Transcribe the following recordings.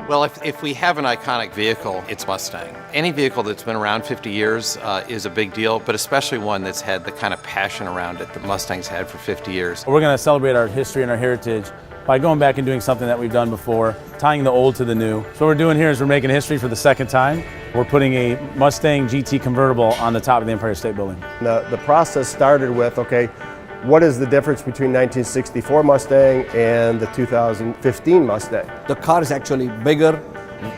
Well, if we have an iconic vehicle, it's Mustang. Any vehicle that's been around 50 years is a big deal, but especially one that's had the kind of passion around it that Mustang's had for 50 years. We're going to celebrate our history and our heritage by going back and doing something that we've done before, tying the old to the new. So what we're doing here is we're making history for the second time. We're putting a Mustang GT convertible on the top of the Empire State Building. The process started with, okay, what is the difference between 1964 Mustang and the 2015 Mustang? The car is actually bigger,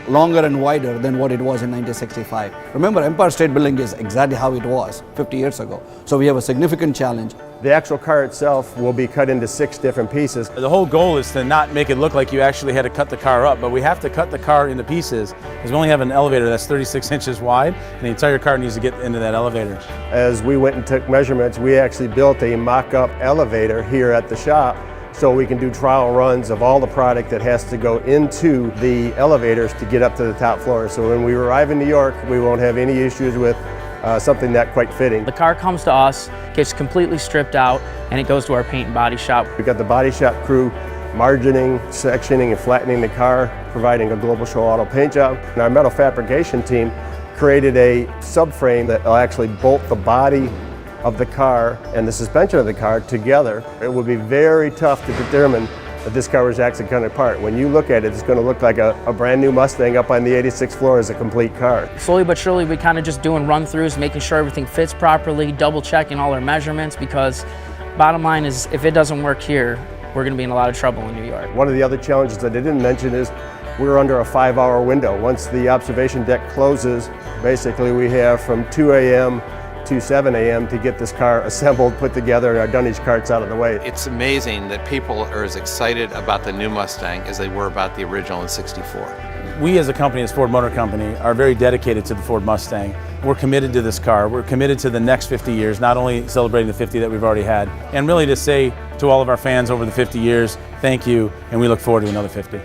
longer and wider than what it was in 1965. Remember, Empire State Building is exactly how it was 50 years ago. So we have a significant challenge. The actual car itself will be cut into 6 different pieces. The whole goal is to not make it look like you actually had to cut the car up, but we have to cut the car into pieces because we only have an elevator that's 36 inches wide, and the entire car needs to get into that elevator. As we went and took measurements, we actually built a mock-up elevator here at the shop so we can do trial runs of all the product that has to go into the elevators to get up to the top floor. So when we arrive in New York, we won't have any issues with something not quite fitting. The car comes to us, gets completely stripped out, and it goes to our paint and body shop. We've got the body shop crew margining, sectioning, and flattening the car, providing a Global Show Auto paint job. And our metal fabrication team created a subframe that will actually bolt the body of the car and the suspension of the car together. It would be very tough to determine that this car was actually coming apart. When you look at it, it's going to look like a brand new Mustang up on the 86th floor as a complete car. Slowly but surely, we kind of just doing run-throughs, making sure everything fits properly, double-checking all our measurements, because bottom line is, if it doesn't work here, we're going to be in a lot of trouble in New York. One of the other challenges that I didn't mention is we're under a 5-hour window. Once the observation deck closes, basically we have from 2 a.m. to 7 a.m. to get this car assembled, put together, and our dunnage carts out of the way. It's amazing that people are as excited about the new Mustang as they were about the original in '64. We as a company, as Ford Motor Company, are very dedicated to the Ford Mustang. We're committed to this car. We're committed to the next 50 years, not only celebrating the 50 that we've already had, and really to say to all of our fans over the 50 years, thank you, and we look forward to another 50.